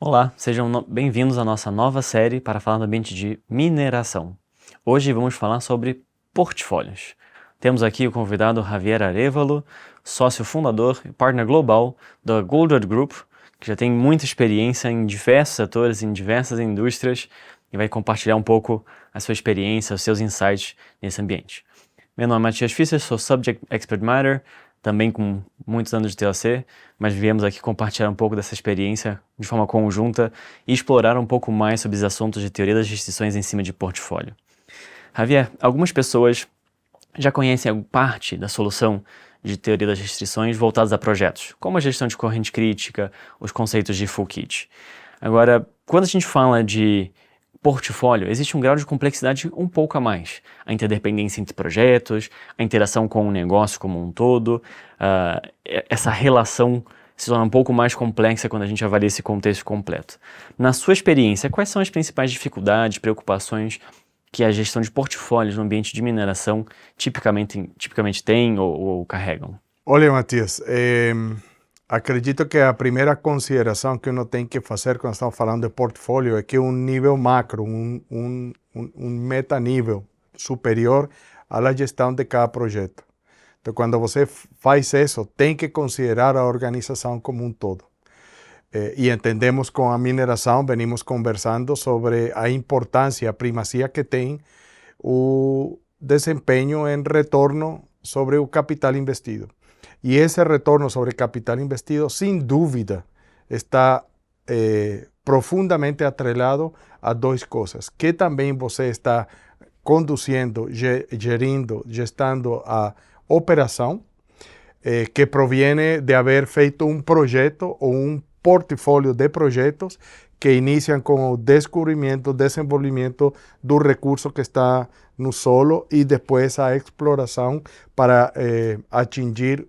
Olá, sejam bem-vindos à nossa nova série para falar do ambiente de mineração. Hoje vamos falar sobre portfólios. Temos aqui o convidado Javier Arévalo, sócio fundador e partner global da Goldred Group, que já tem muita experiência em diversos setores, em diversas indústrias, e vai compartilhar um pouco a sua experiência, os seus insights nesse ambiente. Meu nome é Matias Fischer, sou Subject Expert Matter, também com muitos anos de TLC, mas viemos aqui compartilhar um pouco dessa experiência de forma conjunta e explorar um pouco mais sobre os assuntos de teoria das restrições em cima de portfólio. Javier, algumas pessoas já conhecem parte da solução de teoria das restrições voltadas a projetos, como a gestão de corrente crítica, os conceitos de full kit. Agora, quando a gente fala de portfólio, existe um grau de complexidade um pouco a mais. A interdependência entre projetos, a interação com o negócio como um todo, essa relação se torna um pouco mais complexa quando a gente avalia esse contexto completo. Na sua experiência, quais são as principais dificuldades, preocupações que a gestão de portfólios no ambiente de mineração tipicamente tem ou carregam? Olha, Matias, acredito que a primeira consideração que uno tem que fazer quando estamos falando de portfólio é que um nível macro, um metanível superior à gestão de cada projeto. Então, quando você faz isso, tem que considerar a organização como um todo. E entendemos com a mineração, venimos conversando sobre a importância, a primazia que tem o desempenho em retorno sobre o capital investido. E esse retorno sobre capital investido, sem dúvida, está profundamente atrelado a duas coisas. Que também você está conduzindo, gerindo, gestando a operação, que proviene de haver feito um projeto ou um portfólio de projetos que iniciam com o descobrimento, desenvolvimento do recurso que está no solo e depois a exploração para atingir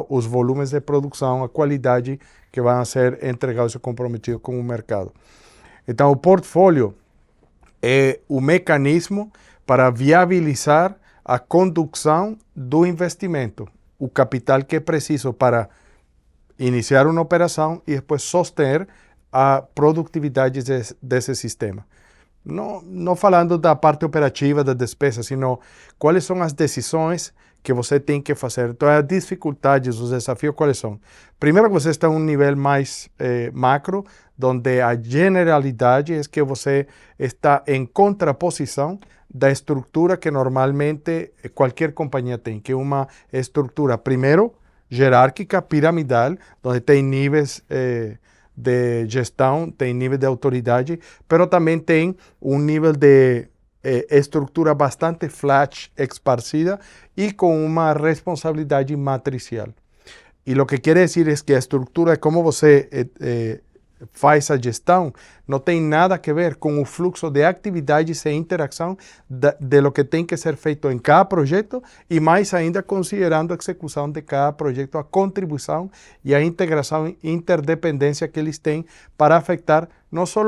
os volumes de produção, a qualidade que vão ser entregados e comprometidos com o mercado. Então, o portfólio é o mecanismo para viabilizar a condução do investimento, o capital que é preciso para iniciar uma operação e depois sostener a produtividade desse sistema. Não falando da parte operativa da despesa, sino quais são as decisões que você tem que fazer. Então, as dificuldades, os desafios, quais são? Primeiro, você está em um nível mais macro, onde a generalidade é que você está em contraposição da estrutura que normalmente qualquer companhia tem, que é uma estrutura, primeiro, jerárquica, piramidal, onde tem níveis de gestão, tem nível de autoridade, mas também tem um nível de estrutura bastante flat, esparcida e com uma responsabilidade matricial. E o que quer dizer é que a estrutura, como você faz a gestão, não tem nada a ver com o fluxo de atividades e interação de lo que tem que ser feito em cada projeto e mais ainda considerando a execução de cada projeto, a contribuição e a integração e interdependência que eles têm para afetar não só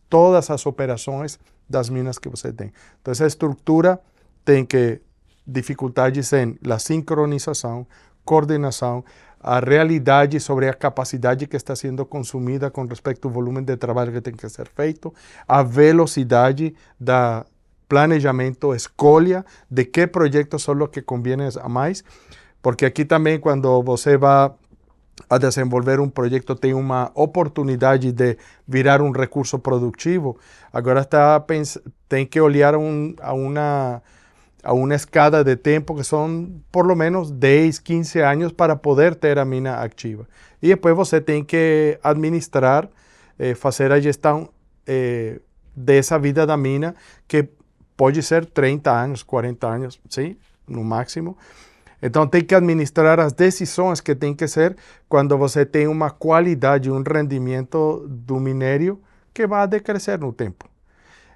todas as operações das minas que você tem. Então, essa estrutura tem dificuldades em la sincronização, coordenação, a realidade sobre a capacidade que está sendo consumida com respeito ao volume de trabalho que tem que ser feito, a velocidade da planejamento, escolha de que projetos são os que convêm a mais, porque aqui também quando você vai a desenvolver um projeto tem uma oportunidade de virar um recurso produtivo, agora tem que olhar a uma escada de tempo que são por lo menos 10, 15 anos para poder ter a mina ativa. E depois você tem que administrar, fazer a gestão dessa vida da mina, que pode ser 30 anos, 40 anos, sim, no máximo. Então, tem que administrar as decisões que tem que ser quando você tem uma qualidade, um rendimento do minério que vai decrescer no tempo.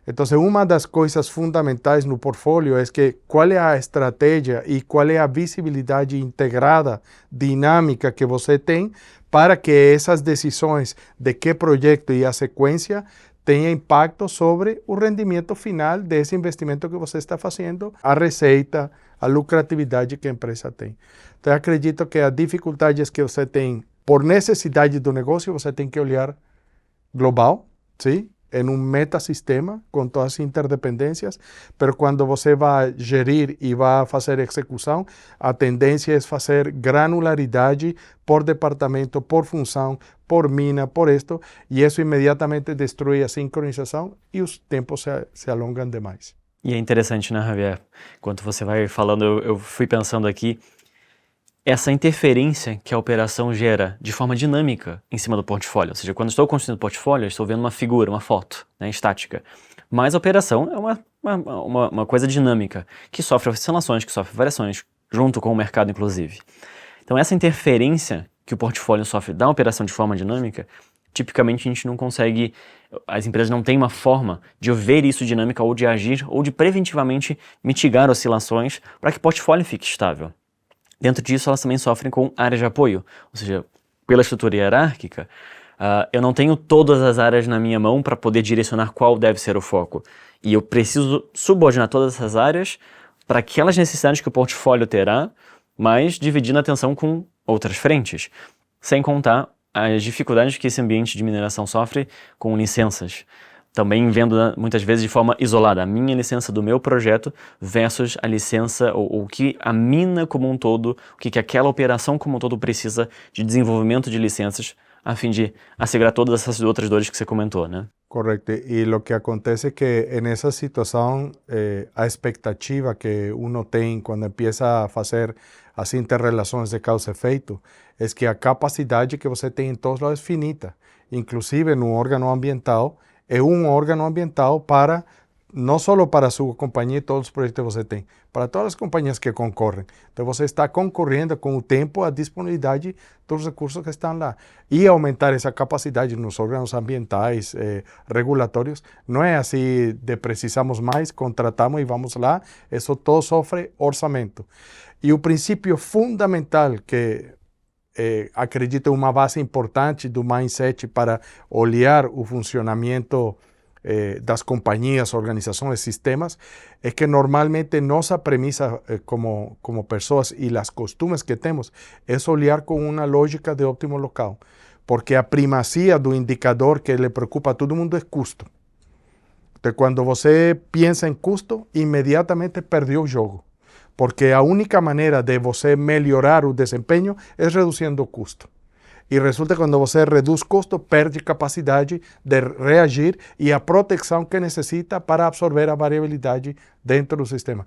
Então, uma das coisas fundamentais no portfólio é que qual é a estratégia e qual é a visibilidade integrada, dinâmica que você tem para que essas decisões de que projeto e a sequência tenham impacto sobre o rendimento final desse investimento que você está fazendo, a receita, a lucratividade que a empresa tem. Então, eu acredito que as dificuldades que você tem por necessidade do negócio, você tem que olhar global, ¿sí? Em um metasistema com todas as interdependências, mas quando você vai gerir e vai fazer execução, a tendência é fazer granularidade por departamento, por função, por mina, por esto, e isso imediatamente destrói a sincronização e os tempos se alongam demais. E é interessante, né, Javier? Enquanto você vai falando, eu fui pensando aqui, essa interferência que a operação gera de forma dinâmica em cima do portfólio. Ou seja, quando estou construindo o portfólio, eu estou vendo uma figura, uma foto, né, estática. Mas a operação é uma coisa dinâmica, que sofre oscilações, que sofre variações, junto com o mercado, inclusive. Então, essa interferência que o portfólio sofre da operação de forma dinâmica, tipicamente a gente não consegue, as empresas não têm uma forma de ver isso dinâmica ou de agir ou de preventivamente mitigar oscilações para que o portfólio fique estável. Dentro disso, elas também sofrem com áreas de apoio, ou seja, pela estrutura hierárquica, eu não tenho todas as áreas na minha mão para poder direcionar qual deve ser o foco. E eu preciso subordinar todas essas áreas para aquelas necessidades que o portfólio terá, mas dividindo a atenção com outras frentes, sem contar as dificuldades que esse ambiente de mineração sofre com licenças. Também vendo muitas vezes de forma isolada a minha licença do meu projeto versus a licença ou o que a mina como um todo, o que aquela operação como um todo precisa de desenvolvimento de licenças a fim de assegurar todas essas outras dores que você comentou, né? Correcto. Y lo que acontece es que en esa situación, a expectativa que uno tiene cuando empieza a hacer as interrelações de causa-efeito, é que a capacidade que você tem em todos lados é finita. Inclusive no órgão ambiental, é um órgão ambiental para, não só para a sua companhia e todos os projetos que você tem, para todas as companhias que concorrem. Então você está concorrendo com o tempo, a disponibilidade dos recursos que estão lá. E aumentar essa capacidade nos órgãos ambientais, regulatórios, não é assim de precisamos mais, contratamos e vamos lá, isso todo sofre orçamento. E o princípio fundamental que acredito uma base importante do mindset para olhar o funcionamento das companhias, organizações, sistemas, é que normalmente nossa premissa como pessoas e as costumes que temos é olhar com uma lógica de óptimo local, porque a primazia do indicador que lhe preocupa a todo mundo é custo. Então, quando você pensa em custo, imediatamente perdeu o jogo. Porque a única maneira de você melhorar o desempenho é reduzindo o custo. E resulta que quando você reduz custo, perde capacidade de reagir e a proteção que necessita para absorver a variabilidade dentro do sistema.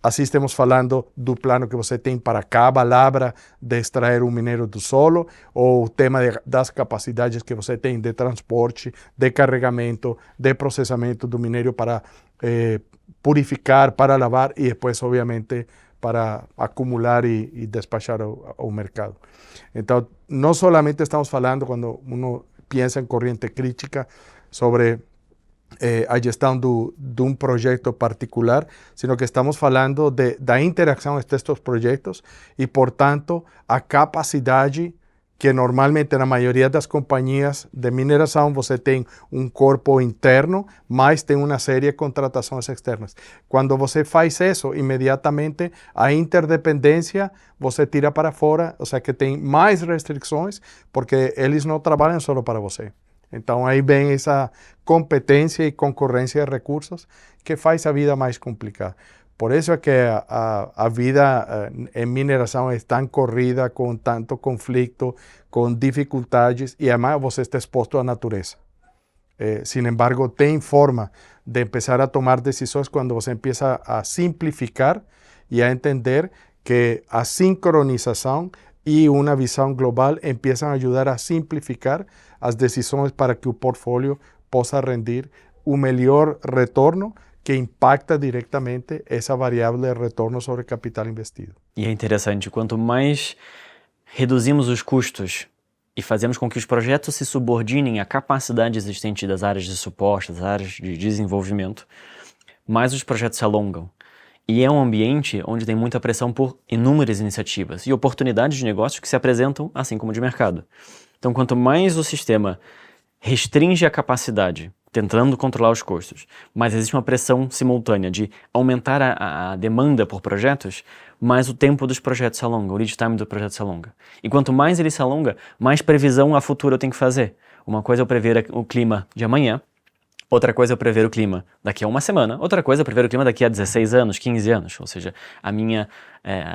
Assim estamos falando do plano que você tem para cada labra de extrair o minério do solo, ou o tema das capacidades que você tem de transporte, de carregamento, de processamento do minério para purificar, para lavar e depois, obviamente, para acumular e despachar ao mercado. Então, não solamente estamos falando, quando uno pensa em corrente crítica, sobre a gestão de um projeto particular, sino que estamos falando da interação entre estes projetos e, portanto, a capacidade que normalmente na maioria das companhias de mineração você tem um corpo interno, mas tem uma série de contratações externas. Quando você faz isso, imediatamente a interdependência você tira para fora, ou seja, que tem mais restrições, porque eles não trabalham só para você. Então aí vem essa competência e concorrência de recursos que faz a vida mais complicada. Por isso é que a vida em mineração é tão corrida, com tanto conflito, com dificuldades, e además você está exposto à natureza. Sin embargo, tem forma de começar a tomar decisões quando você empieza a simplificar e a entender que a sincronização e uma visão global empiezam a ajudar a simplificar as decisões para que o portfólio possa render o melhor retorno que impacta diretamente essa variável de retorno sobre o capital investido. E é interessante, quanto mais reduzimos os custos e fazemos com que os projetos se subordinem à capacidade existente das áreas de suporte, das áreas de desenvolvimento, mais os projetos se alongam. E é um ambiente onde tem muita pressão por inúmeras iniciativas e oportunidades de negócios que se apresentam, assim como de mercado. Então, quanto mais o sistema restringe a capacidade, tentando controlar os custos, mas existe uma pressão simultânea de aumentar a demanda por projetos, mais o tempo dos projetos se alonga, o lead time do projeto se alonga. E quanto mais ele se alonga, mais previsão a futuro eu tenho que fazer. Uma coisa é eu prever o clima de amanhã, outra coisa é eu prever o clima daqui a uma semana, outra coisa é eu prever o clima daqui a 16 anos, 15 anos. Ou seja, a minha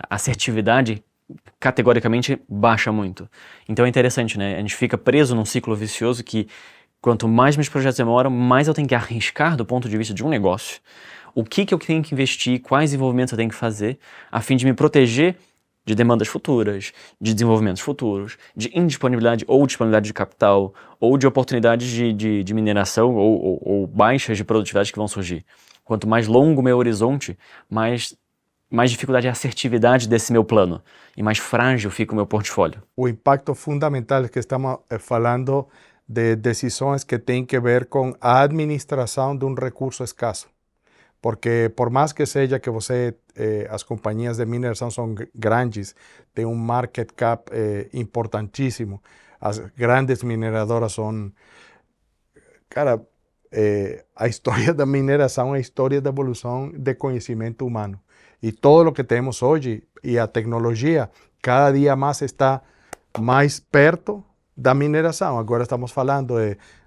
assertividade categoricamente baixa muito. Então é interessante, né? A gente fica preso num ciclo vicioso que quanto mais meus projetos demoram, mais eu tenho que arriscar do ponto de vista de um negócio. O que eu tenho que investir, quais desenvolvimentos eu tenho que fazer, a fim de me proteger de demandas futuras, de desenvolvimentos futuros, de indisponibilidade ou disponibilidade de capital, ou de oportunidades de mineração ou baixas de produtividade que vão surgir. Quanto mais longo o meu horizonte, mais dificuldade é a assertividade desse meu plano e mais frágil fica o meu portfólio. O impacto fundamental é que estamos falando de decisões que têm que ver com a administração de um recurso escasso. Porque por mais que seja que as companhias de mineração são grandes, têm um market cap importantíssimo, as grandes mineradoras são... Cara, a história da mineração é a história da evolução de conhecimento humano. E todo o que temos hoje, e a tecnologia, cada dia mais está mais perto da mineração. Agora estamos falando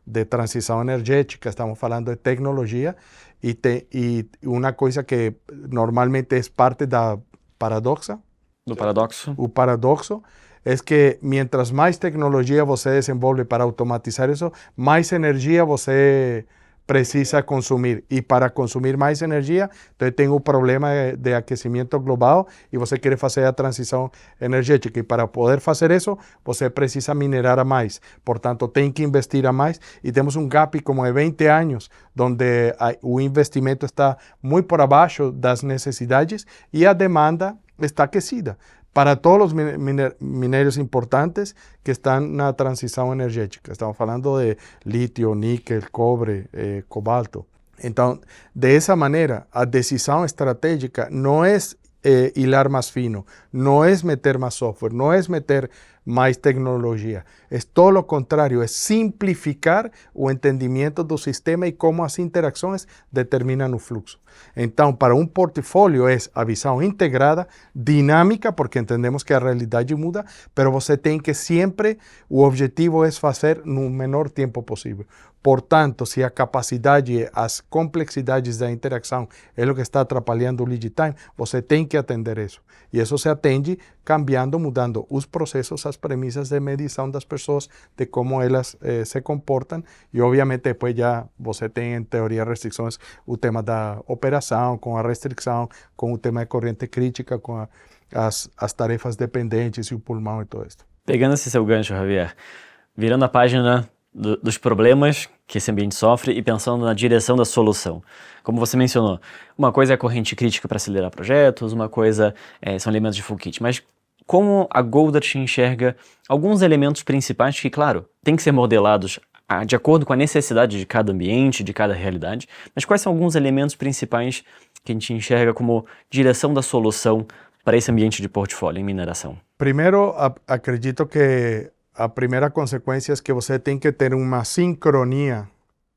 de transição energética, estamos falando de tecnologia, e uma coisa que normalmente é parte da paradoxa. Do paradoxo. O paradoxo é que mientras mais tecnologia você desenvolve para automatizar isso, mais energia você precisa consumir. E para consumir mais energia, então tem o problema de aquecimento global e você quer fazer a transição energética. E para poder fazer isso, você precisa minerar a mais. Portanto, tem que investir a mais. E temos um gap como de 20 anos, onde o investimento está muito por abaixo das necessidades e a demanda está aquecida para todos os minérios importantes que estão na transição energética. Estamos falando de lítio, níquel, cobre, cobalto. Então, dessa maneira, a decisão estratégica não é hilar mais fino, não é meter mais software, não é meter mais tecnologia. É todo o contrário, é simplificar o entendimento do sistema e como as interações determinam o fluxo. Então, para um portfólio é a visão integrada, dinâmica, porque entendemos que a realidade muda, mas você tem que sempre, o objetivo é fazer no menor tempo possível. Portanto, se a capacidade, as complexidades da interação é o que está atrapalhando o lead time, você tem que atender isso. E isso se atende cambiando, mudando os processos, as premissas de medição das pessoas, de como elas se comportam. E, obviamente, depois já você tem, em teoria, restrições, o tema da operação, com a restrição, com o tema de corrente crítica, com as tarefas dependentes e o pulmão e tudo isso. Pegando esse seu gancho, Javier, virando a página dos problemas que esse ambiente sofre e pensando na direção da solução. Como você mencionou, uma coisa é a corrente crítica para acelerar projetos, uma coisa são elementos de full kit, mas como a Goldert enxerga alguns elementos principais que, claro, têm que ser modelados de acordo com a necessidade de cada ambiente, de cada realidade, mas quais são alguns elementos principais que a gente enxerga como direção da solução para esse ambiente de portfólio em mineração? Primeiro, acredito que a primeira consequência é que você tem que ter uma sincronia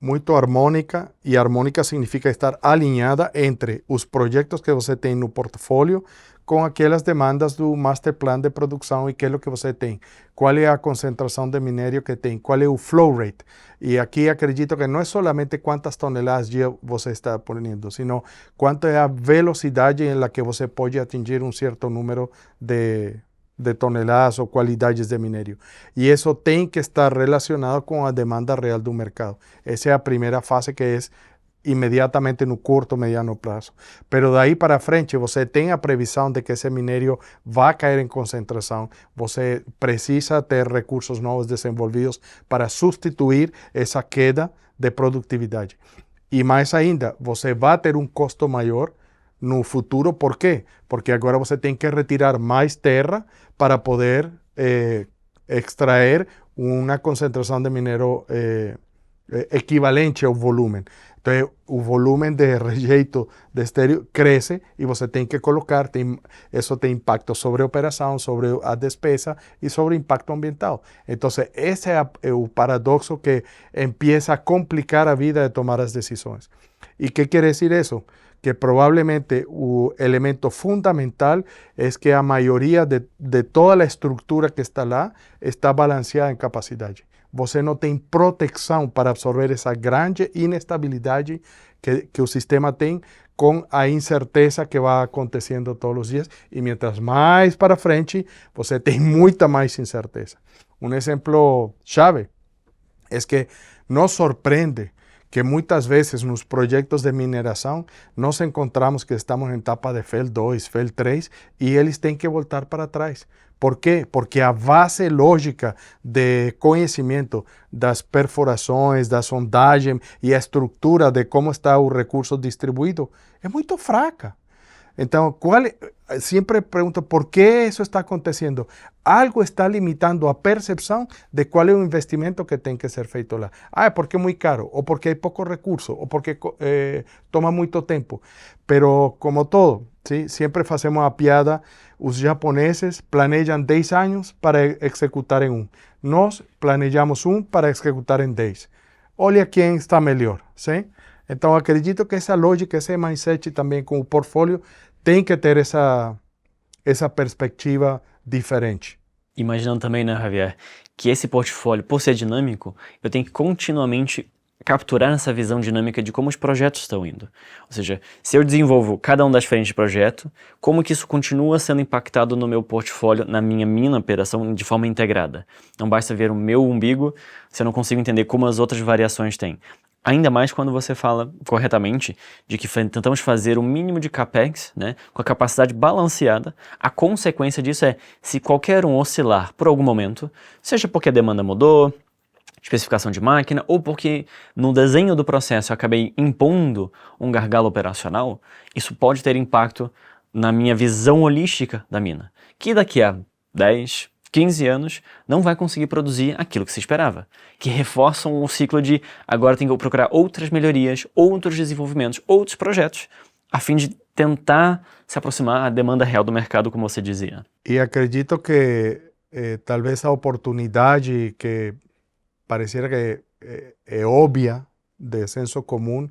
muito harmônica, e harmônica significa estar alinhada entre os projetos que você tem no portfólio com aquelas demandas do master plan de produção e que é o que você tem. Qual é a concentração de minério que tem? Qual é o flow rate? E aqui acredito que não é solamente quantas toneladas dia você está ponindo, sino quanto é a velocidade em la que você pode atingir um certo número de toneladas ou qualidades de minério. E isso tem que estar relacionado com a demanda real do mercado. Essa é a primeira fase, que é imediatamente no curto, mediano prazo. Pero daí para frente, você tem a previsão de que esse minério vai cair em concentração. Você precisa ter recursos novos desenvolvidos para substituir essa queda de produtividade. E mais ainda, você vai ter um custo maior no futuro. Por quê? Porque agora você tem que retirar mais terra para poder extrair uma concentração de minério equivalente ao volume. Então, o volume de rejeito de estéreo cresce e você tem que colocar, isso tem impacto sobre a operação, sobre a despesa e sobre o impacto ambiental. Então, esse é o paradoxo que empieza a complicar a vida de tomar as decisões. E o que quer dizer isso? Que provavelmente o elemento fundamental é que a maioria de toda a estrutura que está lá está balanceada em capacidade. você não tem proteção para absorver essa grande inestabilidade que o sistema tem com a incerteza que vai acontecendo todos os dias. E mientras mais para frente, você tem muita mais incerteza. Um exemplo chave é que nos sorprende que muitas vezes nos projetos de mineração nós encontramos que estamos em etapa de FEL 2, FEL 3 e eles têm que voltar para trás. Por quê? Porque a base lógica de conhecimento das perfurações, da sondagem e a estrutura de como está o recurso distribuído é muito fraca. Então, sempre pergunto por que isso está acontecendo. Algo está limitando a percepção de qual é o investimento que tem que ser feito lá. É porque é muito caro, ou porque hay pouco recurso, ou porque toma muito tempo. Pero, como todo, ¿sí? Sempre fazemos a piada, os japoneses planejam 10 anos para executar em 1. Nós planejamos 1 para executar em 10. Olha quem está melhor, ¿sí? Então, acredito que essa lógica, esse mindset também com o portfólio, tem que ter essa perspectiva diferente. Imaginando também, né, Javier, que esse portfólio, por ser dinâmico, eu tenho que continuamente capturar essa visão dinâmica de como os projetos estão indo. Ou seja, se eu desenvolvo cada um das frentes de projeto, como que isso continua sendo impactado no meu portfólio, na minha operação de forma integrada. Não basta ver o meu umbigo se eu não consigo entender como as outras variações têm. Ainda mais quando você fala corretamente de que tentamos fazer o mínimo de CAPEX, né, com a capacidade balanceada. A consequência disso é, se qualquer um oscilar por algum momento, seja porque a demanda mudou, especificação de máquina, ou porque no desenho do processo eu acabei impondo um gargalo operacional, isso pode ter impacto na minha visão holística da mina, que daqui a 10, 15 anos não vai conseguir produzir aquilo que se esperava, que reforçam o ciclo de agora tem que procurar outras melhorias, outros desenvolvimentos, outros projetos, a fim de tentar se aproximar à demanda real do mercado, como você dizia. E acredito que talvez a oportunidade que pareciera que é óbvia, de senso comum,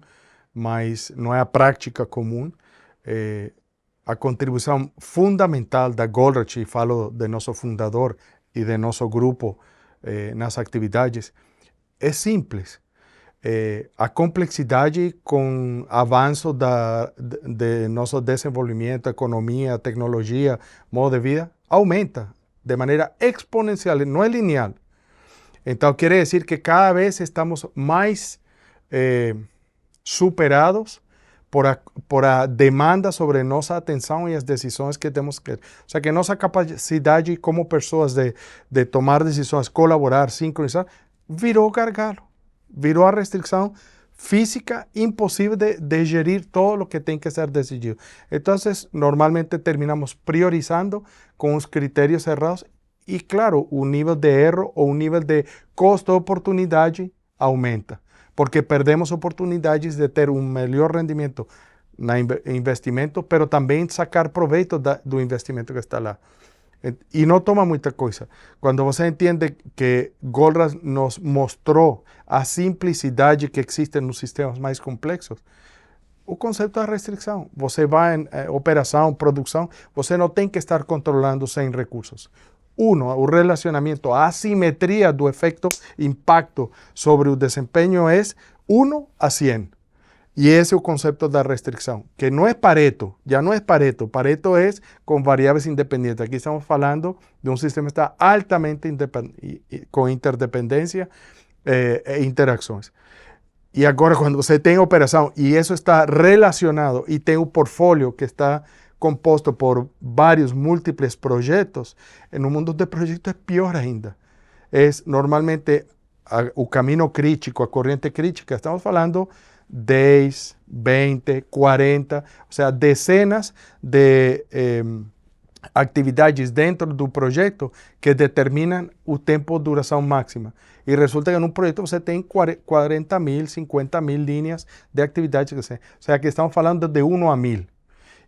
mas não é a prática comum, a contribuição fundamental da Goldreich, e falo de nosso fundador e de nosso grupo nas atividades, é simples. A complexidade com o avanço de nosso desenvolvimento, economia, tecnologia, modo de vida, aumenta de maneira exponencial, não é linear. Então, quer dizer que cada vez estamos mais superados por a demanda sobre nossa atenção e as decisões que temos que ter. Ou seja, que nossa capacidade como pessoas de tomar decisões, colaborar, sincronizar, virou gargalo. Virou a restrição física impossível de gerir todo o que tem que ser decidido. Então, normalmente terminamos priorizando com os critérios errados e, claro, o nível de erro ou o nível de custo-oportunidade aumenta. Porque perdemos oportunidades de ter um melhor rendimento no investimento, mas também sacar proveito do investimento que está lá. E não toma muita coisa. Quando você entende que Goldreich nos mostrou a simplicidade que existe nos sistemas mais complexos, o conceito da restrição. Você vai em operação, produção, você não tem que estar controlando sem recursos. O relacionamento, a assimetria do efeito impacto sobre o desempenho é 1:100. E esse é o conceito da restrição, que não é Pareto, já não é Pareto. Pareto é com variáveis independentes. Aqui estamos falando de um sistema que está altamente com interdependência e interações. E agora, quando você tem operação e isso está relacionado e tem o portfólio que está composto por vários múltiplos projetos, no mundo de projetos é pior ainda. É normalmente o caminho crítico, a corrente crítica, estamos falando 10, 20, 40, ou seja, dezenas de atividades dentro do projeto que determinam o tempo de duração máxima. E resulta que num projeto você tem 40 mil, 50 mil linhas de atividades. Ou seja, que estamos falando de 1:1000.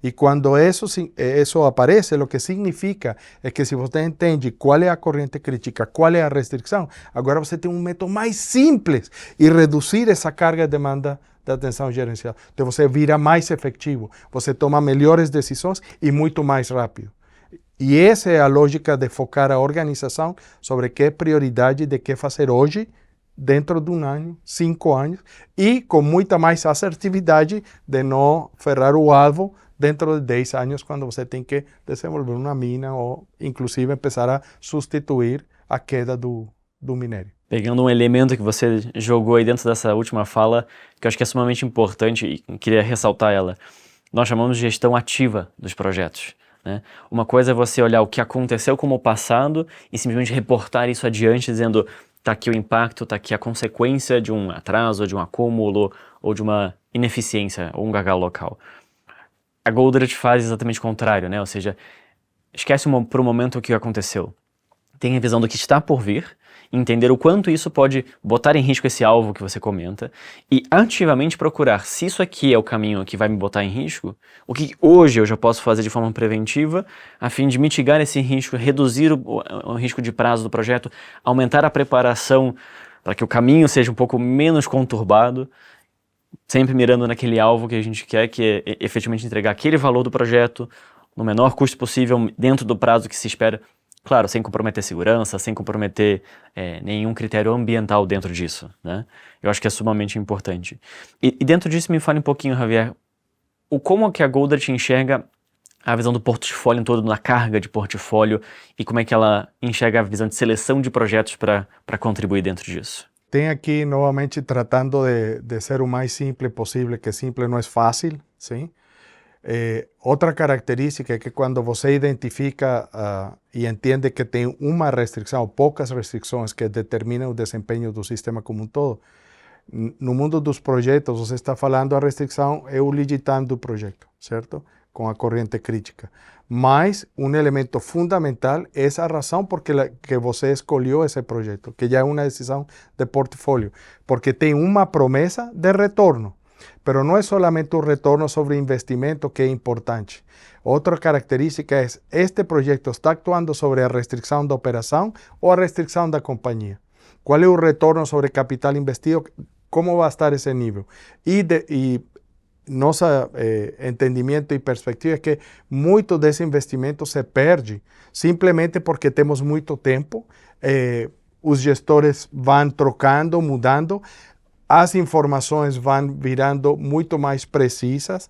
E quando isso aparece, o que significa é que se você entende qual é a corrente crítica, qual é a restrição, agora você tem um método mais simples e reduzir essa carga de demanda da atenção gerencial. Então você vira mais efetivo, você toma melhores decisões e muito mais rápido. E essa é a lógica de focar a organização sobre que é prioridade de que fazer hoje, dentro de 1 ano, 5 anos, e com muita mais assertividade de não ferrar o alvo dentro de 10 anos, quando você tem que desenvolver uma mina ou, inclusive, começar a substituir a queda do minério. Pegando um elemento que você jogou aí dentro dessa última fala, que eu acho que é sumamente importante e queria ressaltar ela. Nós chamamos de gestão ativa dos projetos, né? Uma coisa é você olhar o que aconteceu como passado e simplesmente reportar isso adiante, dizendo está aqui o impacto, está aqui a consequência de um atraso, de um acúmulo ou de uma ineficiência ou um gargalo local. A Goldratt faz exatamente o contrário, né? Ou seja, esquece por um momento o que aconteceu. Tem a visão do que está por vir, entender o quanto isso pode botar em risco esse alvo que você comenta e ativamente procurar se isso aqui é o caminho que vai me botar em risco, o que hoje eu já posso fazer de forma preventiva a fim de mitigar esse risco, reduzir o risco de prazo do projeto, aumentar a preparação para que o caminho seja um pouco menos conturbado, sempre mirando naquele alvo que a gente quer, que é efetivamente entregar aquele valor do projeto no menor custo possível, dentro do prazo que se espera. Claro, sem comprometer segurança, sem comprometer nenhum critério ambiental dentro disso, né? Eu acho que é sumamente importante. E dentro disso me fale um pouquinho, Javier, como que a Goldratt enxerga a visão do portfólio todo, na carga de portfólio, e como é que ela enxerga a visão de seleção de projetos para contribuir dentro disso? Tem aqui, novamente, tratando de ser o mais simples possível, que simples não é fácil, sim? Outra característica é que quando você identifica e entende que tem uma restrição, ou poucas restrições que determinam o desempenho do sistema como um todo, no mundo dos projetos, você está falando a restrição é o lead do projeto, certo? Com a corrente crítica. Mas um elemento fundamental é essa razão por que você escolheu esse projeto, que já é uma decisão de portfólio, porque tem uma promessa de retorno. Pero no es solamente un retorno sobre investimento que es importante. Otra característica es, este proyecto está actuando sobre la restricción de operación o la restricción de la compañía. ¿Cuál es el retorno sobre capital investido? ¿Cómo va a estar ese nivel? Y nuestro entendimiento y perspectiva es que mucho de ese investimento se perde simplemente porque tenemos mucho tiempo. Os gestores van trocando, mudando. As informações vão virando muito mais precisas,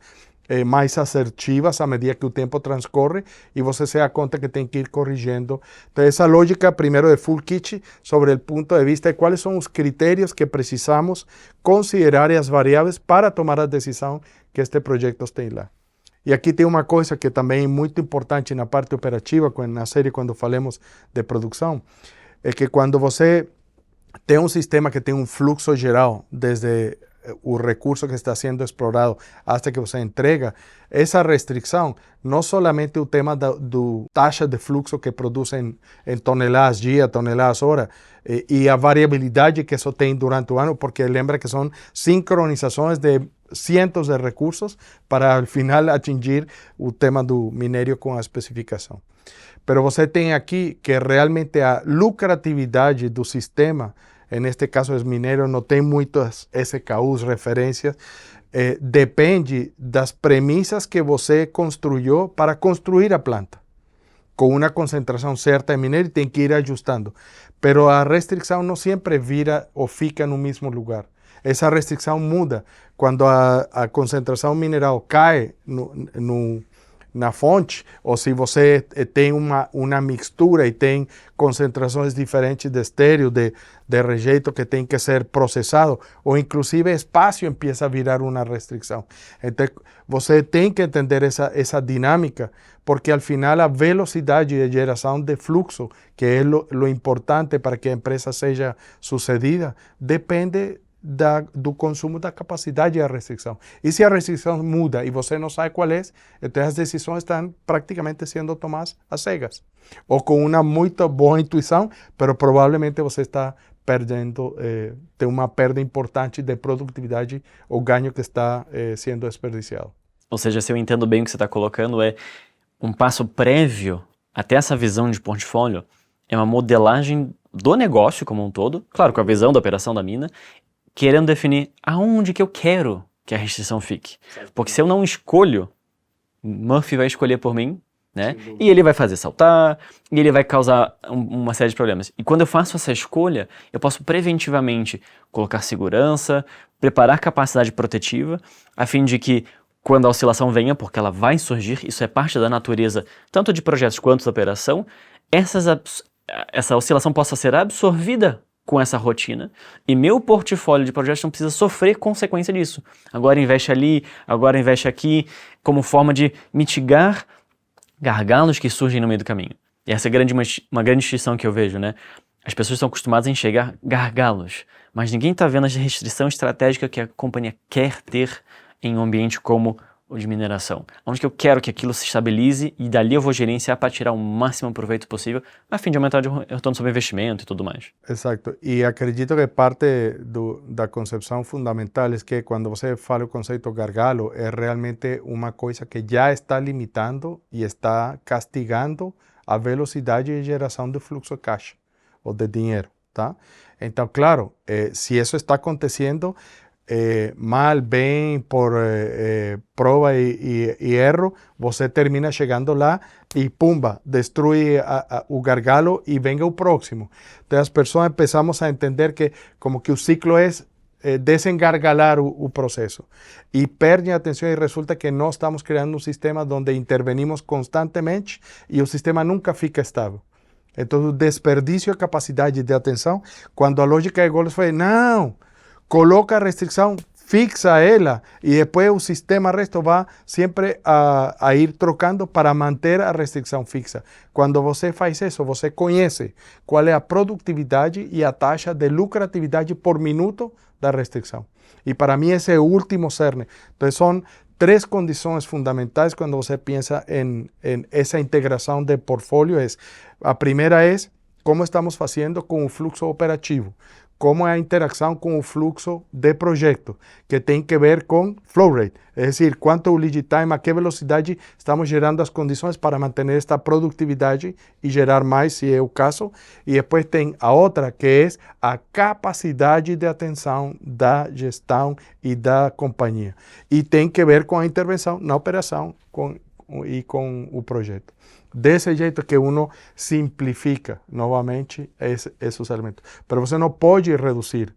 mais assertivas à medida que o tempo transcorre e você se dá conta que tem que ir corrigindo. Então, essa lógica, primeiro, de full kit, sobre o ponto de vista de quais são os critérios que precisamos considerar e as variáveis para tomar a decisão que este projeto tem lá. E aqui tem uma coisa que também é muito importante na parte operativa, na série, quando falamos de produção, é que quando você tem um sistema que tem um fluxo geral, desde o recurso que está sendo explorado até que você entrega, essa restrição não somente o tema do taxa de fluxo que produz em toneladas dia, toneladas hora, e a variabilidade que isso tem durante o ano, porque lembra que são sincronizações de cientos de recursos para, ao final, atingir o tema do minério com a especificação. Pero você tem aqui que realmente a lucratividade do sistema, neste caso os mineiros não tem muitas SKUs, referências, depende das premissas que você construiu para construir a planta. Com uma concentração certa de minério, tem que ir ajustando. Pero a restrição não sempre vira ou fica no mesmo lugar. Essa restrição muda. Quando a concentração mineral cai na fonte, ou se você tem uma mixtura e tem concentrações diferentes de estéreo, de rejeito que tem que ser processado, ou inclusive espaço empieza a virar uma restrição. Então, você tem que entender essa dinâmica, porque al final a velocidade de geração de fluxo, que é lo importante para que a empresa seja sucedida, depende do consumo da capacidade e a restrição. E se a restrição muda e você não sabe qual é, então as decisões estão praticamente sendo tomadas às cegas. Ou com uma muito boa intuição, mas provavelmente você está perdendo, tem uma perda importante de produtividade ou ganho que está sendo desperdiciado. Ou seja, se eu entendo bem o que você está colocando, é um passo prévio até essa visão de portfólio, é uma modelagem do negócio como um todo, claro, com a visão da operação da mina, querendo definir aonde que eu quero que a restrição fique. Porque se eu não escolho, Murphy vai escolher por mim, né? E ele vai fazer saltar, e ele vai causar uma série de problemas. E quando eu faço essa escolha, eu posso preventivamente colocar segurança, preparar capacidade protetiva, a fim de que quando a oscilação venha, porque ela vai surgir, isso é parte da natureza, tanto de projetos quanto da operação, essa oscilação possa ser absorvida com essa rotina, e meu portfólio de projetos não precisa sofrer consequência disso. Agora investe ali, agora investe aqui, como forma de mitigar gargalos que surgem no meio do caminho. E essa é uma grande distinção que eu vejo, né? As pessoas estão acostumadas a enxergar gargalos, mas ninguém está vendo a restrição estratégica que a companhia quer ter em um ambiente como o de mineração, onde que eu quero que aquilo se estabilize e dali eu vou gerenciar para tirar o máximo proveito possível, a fim de aumentar o retorno sobre investimento e tudo mais. Exato. E acredito que parte da concepção fundamental é que quando você fala o conceito gargalo, é realmente uma coisa que já está limitando e está castigando a velocidade de geração de fluxo de caixa ou de dinheiro, tá? Então, claro, se isso está acontecendo, mal, bem, por prova e erro, você termina chegando lá e pumba, destrui o gargalo e venga o próximo. Então as pessoas começamos a entender que como que o ciclo é desengargalar o processo e perdem a atenção e resulta que nós estamos criando um sistema onde intervenimos constantemente e o sistema nunca fica estável. Então o desperdício de capacidade de atenção, quando a lógica de Golems foi, não, coloca a restrição, fixa ela e depois o sistema resto vai sempre a ir trocando para manter a restrição fixa. Quando você faz isso, você conhece qual é a produtividade e a taxa de lucratividade por minuto da restrição. E para mim esse é o último cerne. Então são três condições fundamentais quando você pensa em essa integração de portfólio. A primeira é como estamos fazendo com o fluxo operativo. Como é a interação com o fluxo de projeto, que tem que ver com flow rate, é decir, quanto o lead time, a que velocidade estamos gerando as condições para manter esta produtividade e gerar mais, se é o caso. E depois tem a outra, que é a capacidade de atenção da gestão e da companhia. E tem que ver com a intervenção na operação e com o projeto. Desse jeito que uno simplifica novamente esses elementos. Mas você não pode reduzir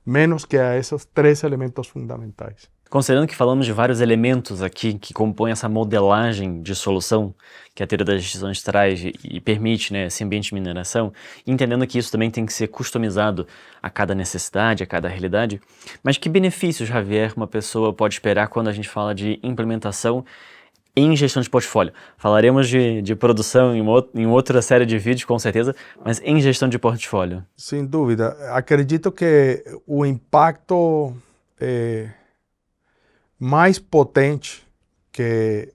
menos que a esses três elementos fundamentais. Considerando que falamos de vários elementos aqui que compõem essa modelagem de solução que a teoria das decisões traz e permite, né, esse ambiente de mineração, entendendo que isso também tem que ser customizado a cada necessidade, a cada realidade, mas que benefícios, Javier, uma pessoa pode esperar quando a gente fala de implementação em gestão de portfólio? Falaremos de produção em outra série de vídeos, com certeza, mas em gestão de portfólio. Sem dúvida. Acredito que o impacto mais potente que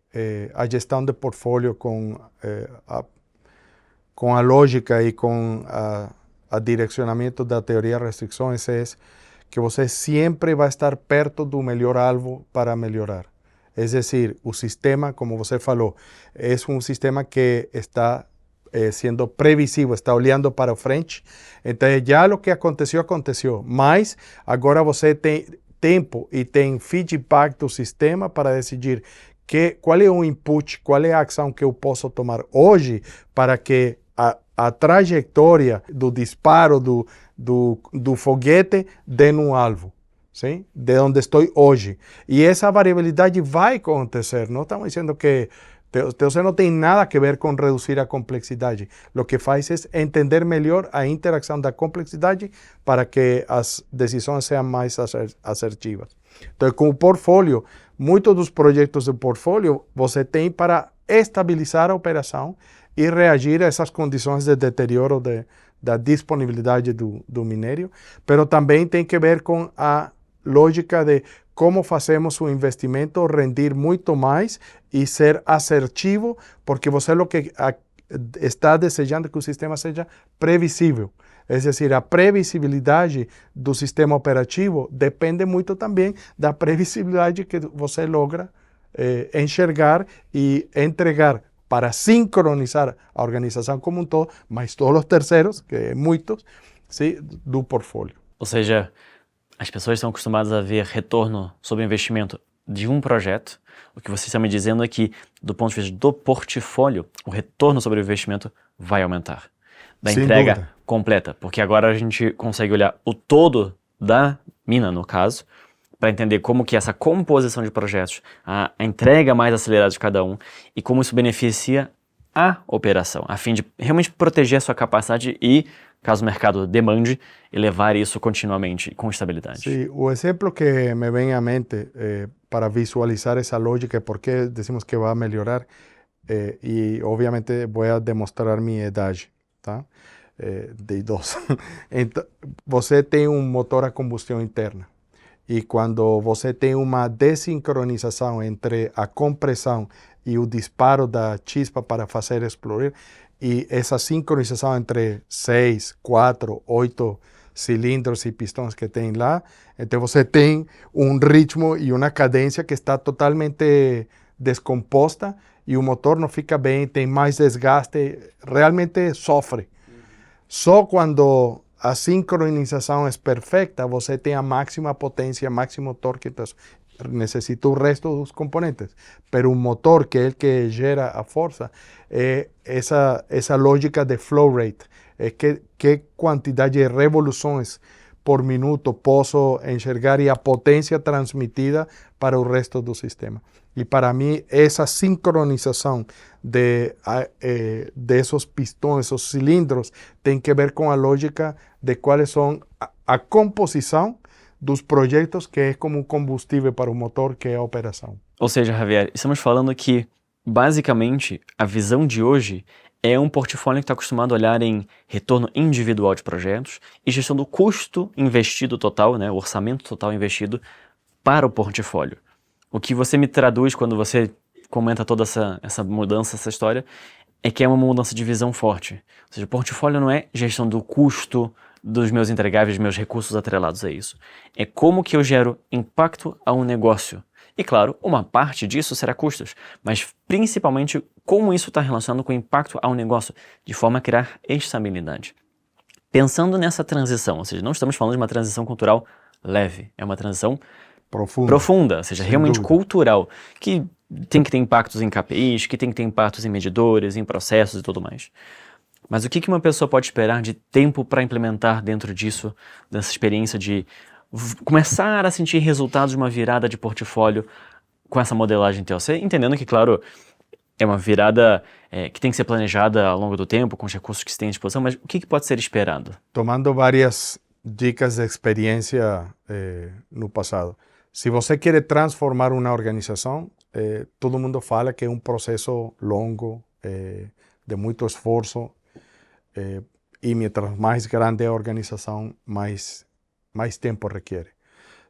a gestão de portfólio com a lógica e com a direcionamento da teoria de restrições é que você sempre vai estar perto do melhor alvo para melhorar. É decir, o sistema, como você falou, é um sistema que está sendo previsível, está olhando para frente. Então, já o que aconteceu, mas agora você tem tempo e tem feedback do sistema para decidir qual é o input, qual é a ação que eu posso tomar hoje para que a trajetória do disparo do foguete dê um alvo. Sim? De onde estou hoje. E essa variabilidade vai acontecer. Não estamos dizendo que você não tem nada a ver com reduzir a complexidade. O que faz é entender melhor a interação da complexidade para que as decisões sejam mais assertivas. Então, com o portfólio, muitos dos projetos do portfólio você tem para estabilizar a operação e reagir a essas condições de deterioro da disponibilidade do minério, mas também tem que ver com a lógica de como fazemos o investimento rendir muito mais e ser assertivo, porque você o que está desejando que o sistema seja previsível. É decir, a previsibilidade do sistema operativo depende muito também da previsibilidade que você logra enxergar e entregar para sincronizar a organização como um todo, mas todos os terceiros, que é muitos, sim, do portfólio. Ou seja, as pessoas estão acostumadas a ver retorno sobre investimento de um projeto, o que você está me dizendo é que, do ponto de vista do portfólio, o retorno sobre o investimento vai aumentar. Da Sem entrega dúvida. completa, porque agora a gente consegue olhar o todo da mina, no caso, para entender como que essa composição de projetos, a entrega mais acelerada de cada um e como isso beneficia a operação, a fim de realmente proteger a sua capacidade e, caso o mercado demande, elevar isso continuamente com estabilidade. Sí, o exemplo que me vem à mente para visualizar essa lógica e por que decimos que vai melhorar, e obviamente vou demonstrar minha idade, tá? De idoso. Então, você tem um motor a combustão interna. E quando você tem uma desincronização entre a compressão e o disparo da chispa para fazer explodir, e essa sincronização entre 6, 4, 8 cilindros e pistões que tem lá, então você tem um ritmo e uma cadência que está totalmente descomposta e o motor não fica bem, tem mais desgaste, realmente sofre. Só quando a sincronização é perfeita, você tem a máxima potência, máximo torque, então necessita o resto dos componentes. Pero o motor, que é o que gera a força, é essa lógica de flow rate, é que quantidade de revoluções por minuto posso enxergar e a potência transmitida para o resto do sistema. E para mim, essa sincronização desses pistões, esos cilindros, tem que ver com a lógica de quais são a composição dos projetos, que é como combustível para o motor, que é a operação. Ou seja, Javier, estamos falando que, basicamente, a visão de hoje é um portfólio que está acostumado a olhar em retorno individual de projetos e gestão do custo investido total, né, o orçamento total investido para o portfólio. O que você me traduz quando você comenta toda essa mudança, essa história, é que é uma mudança de visão forte. Ou seja, o portfólio não é gestão do custo dos meus entregáveis, dos meus recursos atrelados a isso. É como que eu gero impacto a um negócio. E claro, uma parte disso será custos, mas principalmente como isso está relacionado com o impacto ao negócio, de forma a criar estabilidade. Pensando nessa transição, ou seja, não estamos falando de uma transição cultural leve, é uma transição profunda, ou seja, sem realmente dúvida, cultural, que tem que ter impactos em KPIs, que tem que ter impactos em medidores, em processos e tudo mais. Mas o que uma pessoa pode esperar de tempo para implementar dentro disso, dessa experiência de começar a sentir resultados de uma virada de portfólio com essa modelagem TLC, entendendo que, claro, é uma virada que tem que ser planejada ao longo do tempo, com os recursos que se tem à disposição, mas o que pode ser esperado? Tomando várias dicas de experiência no passado. Se você quer transformar uma organização, todo mundo fala que é um processo longo, de muito esforço, e mientras mais grande é a organização, mais tempo requer.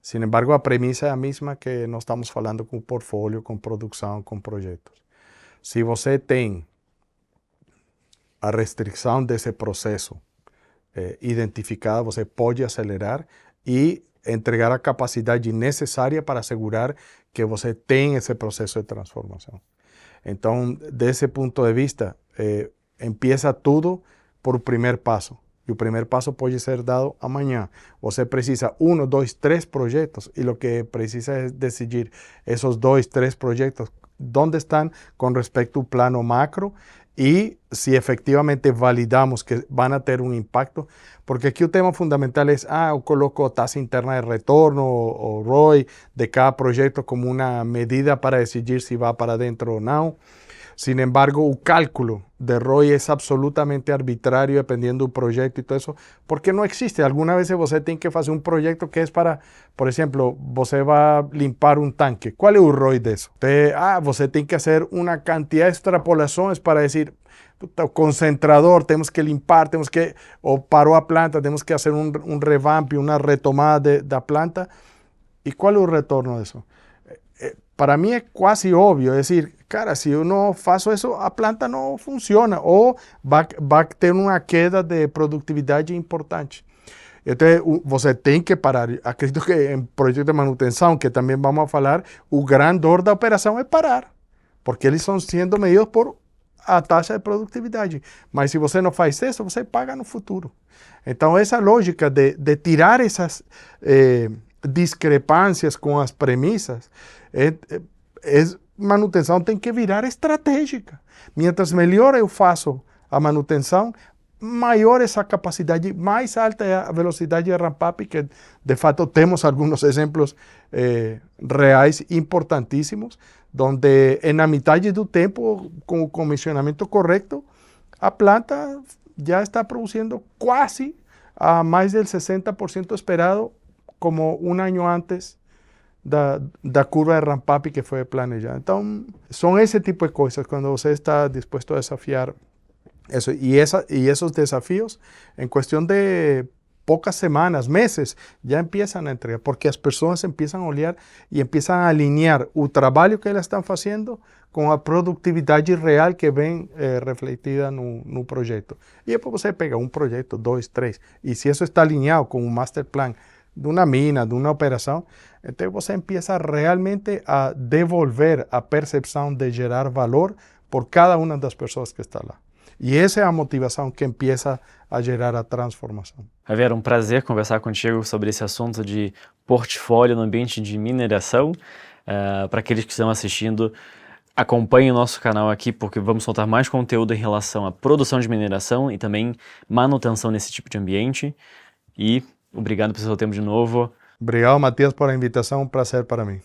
Sin embargo, a premissa é a mesma que nós estamos falando com portfólio, com produção, com projetos. Se você tem a restrição desse processo identificada, você pode acelerar e entregar a capacidade necessária para assegurar que você tem esse processo de transformação. Então, desse ponto de vista, empieza tudo por o primeiro passo. E o primeiro passo pode ser dado amanhã. Você precisa 1, 2, 3 projetos e o que precisa é decidir esses 2, 3 projetos, onde estão com respeito ao plano macro e se efectivamente validamos que vão ter um impacto. Porque aqui o tema fundamental é, eu coloco taxa interna de retorno ou ROI de cada projeto como uma medida para decidir se vai para dentro ou não. Sin embargo, o cálculo de ROI é absolutamente arbitrário, dependendo do projeto e tudo isso, porque não existe. Algumas vezes você tem que fazer um projeto que é para, por exemplo, você vai limpar um tanque. Qual é o ROI disso? Você tem que fazer uma quantidade de extrapolações para dizer, o concentrador, temos que limpar, ou parou a planta, temos que fazer um revamp, uma retomada da planta. E qual é o retorno disso? Para mim é quase óbvio, é dizer, cara, se eu não faço isso, a planta não funciona, ou vai ter uma queda de produtividade importante. Então, você tem que parar. Acredito que em projeto de manutenção, que também vamos falar, o grande dor da operação é parar, porque eles estão sendo medidos por a taxa de produtividade. Mas se você não faz isso, você paga no futuro. Então, essa lógica de tirar essas discrepâncias com as premissas Manutenção tem que virar estratégica. Mientras melhor eu faço a manutenção, maior essa capacidade, mais alta é a velocidade de ramp-up, que de fato temos alguns exemplos reais importantíssimos, onde na metade do tempo, com o comissionamento correto, a planta já está produzindo quase a mais del 60% esperado, como um ano antes da curva de ramp-up que foi planejada. Então, são esse tipo de coisas, quando você está disposto a desafiar eso. E esos desafios, em questão de poucas semanas, meses, já empiezam a entregar, porque as pessoas empiezam a olhar e empiezam a alinhar o trabalho que elas estão fazendo com a produtividade real que vem refletida no projeto. E depois você pega um projeto, 2, 3, e se isso está alinhado com o master plan de uma mina, de uma operação, então você empieza realmente a devolver a percepção de gerar valor por cada uma das pessoas que está lá. E essa é a motivação que empieza a gerar a transformação. Javier, um prazer conversar contigo sobre esse assunto de portfólio no ambiente de mineração. Para aqueles que estão assistindo, acompanhem o nosso canal aqui, porque vamos soltar mais conteúdo em relação à produção de mineração e também manutenção nesse tipo de ambiente. E obrigado pelo seu tempo de novo. Obrigado, Matias, por a invitação. Um prazer para mim.